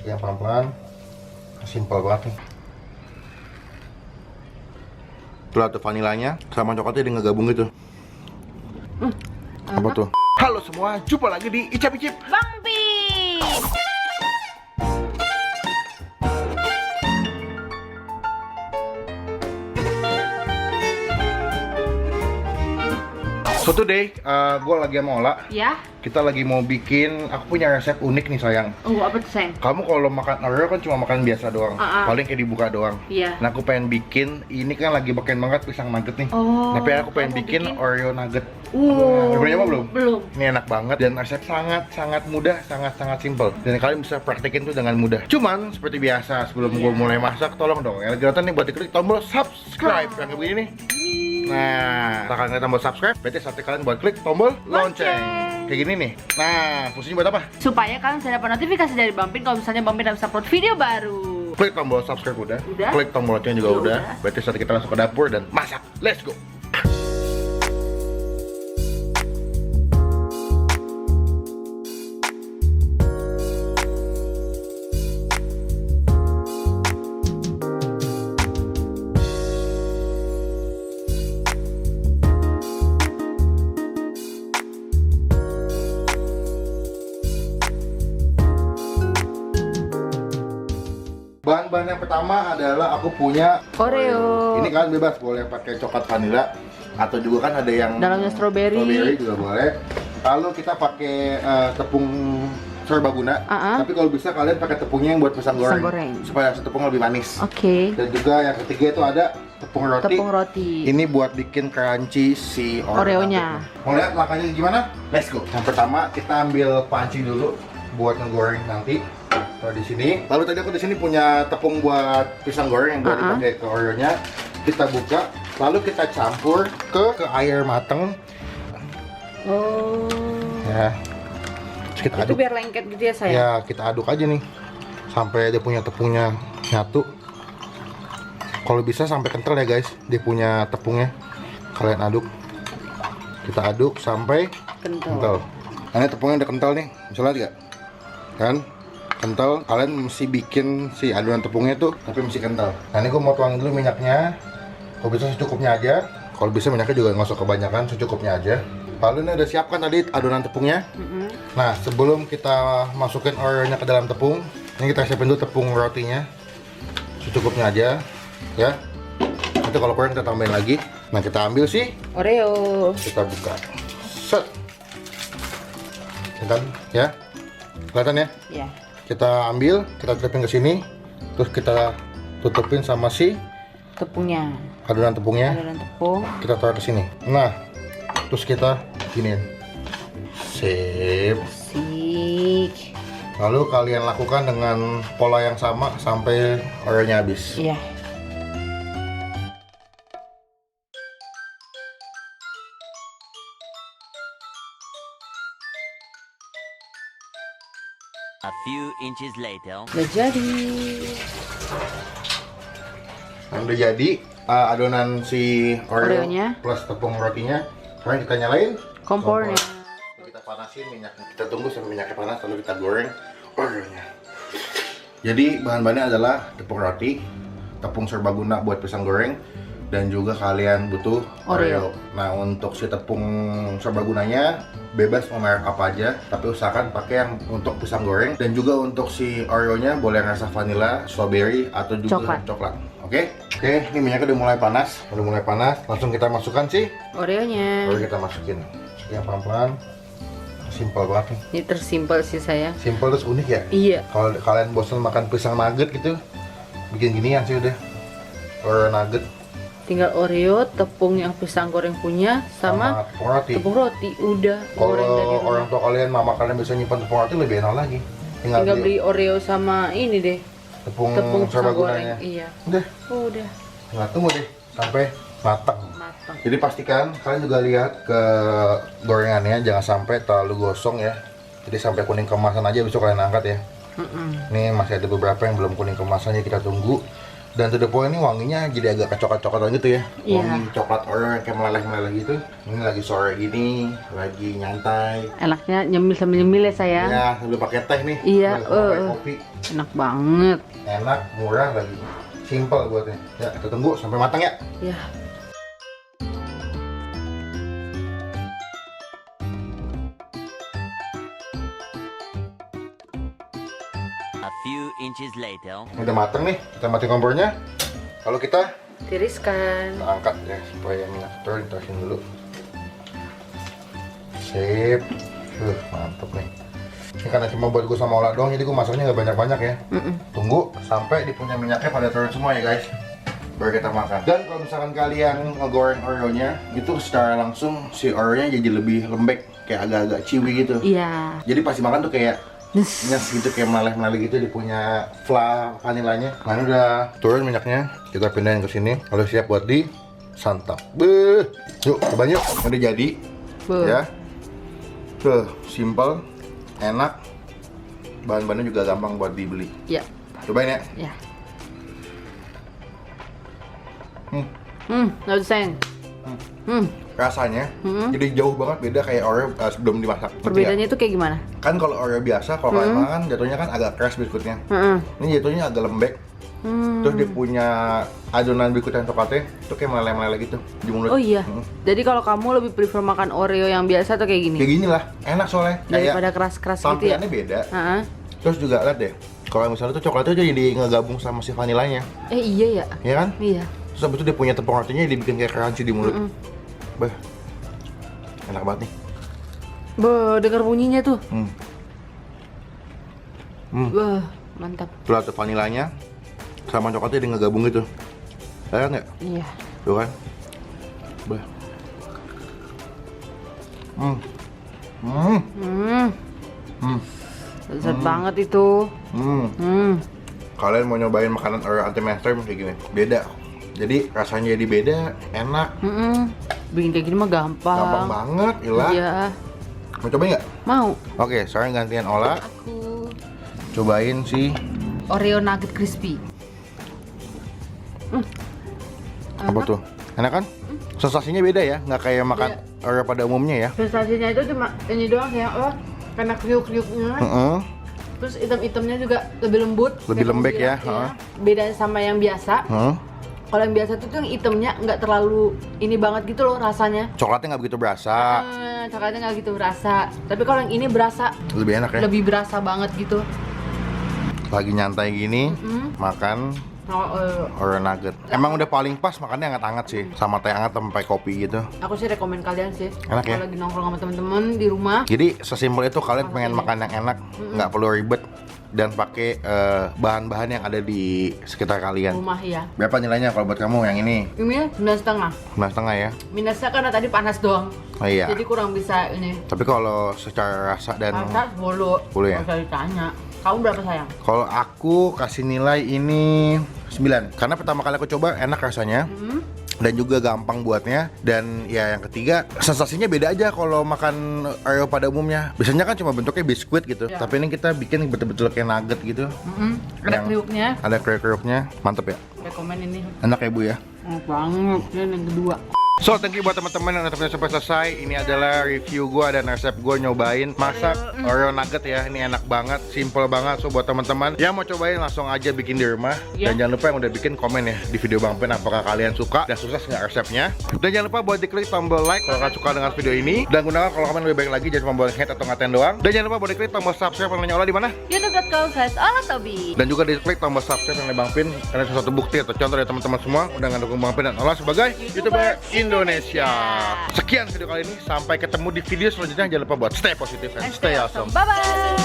yang pelan-pelan. Simple banget nih. Tuh tuh vanilanya sama coklatnya dia ngegabung gitu. Apa tuh? Halo semua, jumpa lagi di Icap Icip Bang Pi. So today, gue lagi sama Ola. Ya. Kita lagi mau bikin, aku punya resep unik nih sayang. Apa tuh sayang? Kamu kalau makan Oreo kan cuma makan biasa doang, paling kayak dibuka doang. Iya. Nah aku pengen bikin, ini kan lagi makin banget pisang nugget nih. Tapi aku pengen bikin Oreo nugget. Udah nyoba belum? Belum. Ini enak banget dan resep sangat mudah, sangat simple. Dan kalian bisa praktekin tuh dengan mudah. Cuman seperti biasa sebelum gue mulai masak, tolong dong yang lagi nonton nih buat diklik tombol subscribe yang kayak begini nih. Nah, setelah kalian tombol subscribe, berarti saatnya kalian buat klik tombol lonceng. Kayak gini nih. Nah, fungsinya buat apa? Supaya kalian bisa dapat notifikasi dari Bang Pin kalau misalnya Bang Pin bisa upload video baru. Klik tombol subscribe udah. Klik tombol lonceng juga udah. Berarti saat kita langsung ke dapur dan masak. Let's go. Bahan-bahan yang pertama adalah aku punya Oreo. Ini kalian bebas boleh pakai coklat vanila atau juga kan ada yang Dalamnya strawberry. Strawberry juga boleh. Lalu kita pakai tepung serbaguna. Tapi kalau bisa kalian pakai tepungnya yang buat pisang goreng. Supaya tepung lebih manis. Oke. Dan juga yang ketiga itu ada tepung roti. Tepung roti. Ini buat bikin crunchy si Oreonya. Mau lihat langkahnya gimana? Let's go. Yang pertama kita ambil panci dulu buat ngegoreng nanti. Taruh di sini. Lalu tadi aku di sini punya tepung buat pisang goreng yang buat dipakai ke Oreo-nya. Kita buka, lalu kita campur ke air mateng. Ya. Terus kita aduk. Itu biar lengket gitu ya sayang? Ya, kita aduk aja nih sampai dia punya tepungnya nyatu. Kalau bisa sampai kental ya guys, dia punya tepungnya. Kalian aduk. Kita aduk sampai kental. Nah, ini tepungnya udah kental nih. Bisa lihat nggak? Kan? Kental, kalian mesti bikin si adonan tepungnya tuh tapi mesti kental. Nah ini gue mau tuangin dulu minyaknya. Kalau bisa secukupnya aja. Kalau bisa minyaknya juga nggak usah kebanyakan, secukupnya aja. Lalu ini udah siapkan tadi adonan tepungnya. Nah sebelum kita masukin Oreo-nya ke dalam tepung, ini kita siapin dulu tepung rotinya. Secukupnya aja, ya. Nanti kalau kurang kita tambahin lagi. Nah kita ambil sih Oreo. Kita buka. Set. Kelihatan ya? Kelihatan ya? Iya. Kita ambil, kita tutupin ke sini, terus kita tutupin sama si Tepungnya. adonan tepungnya. Adonan tepung. Kita taruh ke sini. Nah, terus kita giniin. Sip. Sik. Lalu kalian lakukan dengan pola yang sama sampai Oreo-nya habis. Iya. A few inches later. Udah jadi. Nah, udah jadi adonan si Oreo Oreo-nya. plus tepung rotinya. Sekarang kita nyalain Kompornya. Kita panasin minyaknya. Kita tunggu sampai minyaknya panas lalu kita goreng Oreo-nya. Jadi bahan-bahannya adalah tepung roti, tepung serbaguna buat pisang goreng, dan juga kalian butuh Oreo. Nah untuk si tepung serbagunanya bebas mau merek apa aja, tapi usahakan pakai yang untuk pisang goreng. Dan juga untuk si Oreo-nya boleh rasa vanilla, strawberry, atau juga coklat. Oke, ini minyaknya udah mulai panas. Udah mulai panas, langsung kita masukkan si Oreo-nya. Oreo, kita masukin. Yang pelan-pelan. Simple banget nih. Ini tersimpel sih saya. Simple terus unik ya? Iya. Kalau kalian bosan makan pisang nugget gitu, bikin ginian sih udah. Oreo nugget. Tinggal Oreo, tepung yang pisang goreng punya, sama tepung roti. tepung roti. Udah. Goreng dari Kalau rumah. orang tua kalian, mama kalian bisa nyimpan tepung roti lebih enak lagi. Tinggal beli Oreo sama ini deh. tepung Pisang serbagunanya. goreng. Iya. Udah. Udah. Nah, tunggu deh sampai matang. Matang. Jadi pastikan kalian juga lihat ke gorengannya, jangan sampai terlalu gosong ya. Jadi sampai kuning kemasan aja besok kalian angkat ya. Ini masih ada beberapa yang belum kuning kemasannya, kita tunggu. Dan to the point ini wanginya jadi agak kecoklat-coklatan gitu ya. Iya. Wangi coklat Oreo yang kayak meleleh-meleleh gitu. Ini lagi sore gini, lagi nyantai. Enaknya nyemil sambil nyemil ya sayang. Ya, sambil pakai teh nih. Iya, Pakai kopi. Enak banget. Enak, murah lagi. Simple buatnya. Ya, kita tunggu sampai matang ya. Ya. A few inches later. Ini udah matang nih, kita matiin kompornya. Lalu kita Tiriskan. angkat ya supaya minyak turun, taruhin dulu. Sip. Mantap nih. Ini karena cuma buat gue sama Ola doang, jadi gue masaknya nggak banyak-banyak ya. Tunggu sampai di punya minyaknya pada turun semua ya guys. Baru kita makan. Dan kalau misalkan kalian ngegoreng Oreo-nya, itu secara langsung si Oreo-nya jadi lebih lembek, kayak agak-agak chewy gitu. Iya. Jadi pas dimakan tuh kayak nyes gitu, kayak meleleh-meleleh gitu, di punya vanilanya. Nah ini udah turun minyaknya, kita pindahin ke sini. Lalu siap buat disantap. Beuh. Yuk, cobain yuk. Udah jadi. Ya. Tuh, simple, enak. Bahan-bahannya juga gampang buat dibeli. Ya. Cobain ya. Ya. Nggak usah sayang. Rasanya jadi jauh banget beda kayak Oreo sebelum dimasak. Ngerti Perbedaannya nggak? itu kayak gimana? Kan kalau Oreo biasa, kalau kalian makan jatuhnya kan agak keras biskuitnya. Ini jatuhnya agak lembek. Terus dia punya adonan biskuit yang coklatnya itu kayak meleleh-meleleh gitu di mulut. Oh iya. Jadi kalau kamu lebih prefer makan Oreo yang biasa atau kayak gini? Kayak gini lah, enak soalnya. Daripada keras-keras gitu ya? Tampilannya beda. Heeh. Terus juga lihat deh, kalau misalnya tuh coklatnya jadi ngegabung sama si vanilanya, Iya ya. ya kan? Iya. Terus habis itu dia punya tepung rotinya dibikin kayak crunchy di mulut. Bah, enak banget nih. Dengar bunyinya tuh. Mantap. Tuh ada vanilanya sama coklatnya dia ngegabung gitu. Lihat nggak? Iya. Tuh kan? Bah. Lezat banget itu. Kalian mau nyobain makanan Oreo anti mainstream kayak gini? Beda. Jadi rasanya jadi beda, enak, Bikin kayak gini mah gampang. gampang banget, ilah. Iya. Mau cobain nggak? Mau. Oke, sekarang gantian Ola. Aku Cobain si Oreo nugget crispy. apa tuh? Enak kan? Sensasinya beda ya, nggak kayak makan Oreo pada umumnya ya. Sensasinya itu cuma ini doang ya, karena kriuk-kriuknya. Terus item-itemnya juga lebih lembut. Lebih kayak lembek kamu ya, bilang, Beda sama yang biasa. Kalau yang biasa tuh yang itemnya nggak terlalu ini banget gitu loh rasanya. Coklatnya nggak begitu berasa. Coklatnya nggak gitu berasa. Tapi kalau yang ini berasa, Lebih enak ya. lebih berasa banget gitu. Lagi nyantai gini, makan Oreo nugget. Emang udah paling pas makannya hangat-hangat sih, sama teh hangat sampai kopi gitu. Aku sih rekomen kalian sih. Enak ya? Kalau lagi nongkrong sama temen-temen di rumah. Jadi sesimpel itu kalian pengen makan yang enak, nggak perlu ribet dan pakai bahan-bahan yang ada di sekitar kalian. Rumah ya. Berapa nilainya kalau buat kamu yang ini? Ini 9,5. 9,5 ya. Minusnya karena tadi panas doang. Oh iya. Jadi kurang bisa ini. Tapi kalau secara rasa dan Rasa 10. 10 ya? Nggak usah ditanya. Kamu berapa sayang? kalau aku kasih nilai ini 9 karena pertama kali aku coba enak rasanya. Dan juga gampang buatnya. Dan ya yang ketiga, sensasinya beda aja kalau makan Oreo pada umumnya. Biasanya kan cuma bentuknya biskuit gitu. Ya. Tapi ini kita bikin betul-betul kayak nugget gitu. Ada Yang- kriuknya. Ada kriuk-kriuknya, mantep ya. Rekomen ini. Enak ya Bu ya. Enak banget. Ini yang kedua. So, thank you buat teman-teman yang nonton sampai selesai. Ini adalah review gue dan resep gue nyobain masak Oreo nugget ya. Ini enak banget, simple banget. So, buat teman-teman yang mau cobain langsung aja bikin di rumah. Ya. Dan jangan lupa yang udah bikin komen ya di video Bang Pen apakah kalian suka dan sukses nggak resepnya. Dan jangan lupa buat diklik tombol like kalau kalian suka dengan video ini. Dan gunakan kalau kalian lebih baik lagi jangan tombol hate atau ngatain doang. Dan jangan lupa buat diklik tombol subscribe yang nanya Ola di mana. youtube.com/olatobi. Dan juga diklik tombol subscribe yang Bang Pin karena itu satu bukti atau contoh dari teman-teman semua udah ngedukung Bang Pin dan Ola sebagai YouTuber Indonesia. Sekian video kali ini, sampai ketemu di video selanjutnya. Jangan lupa buat stay positif and stay awesome. Bye bye.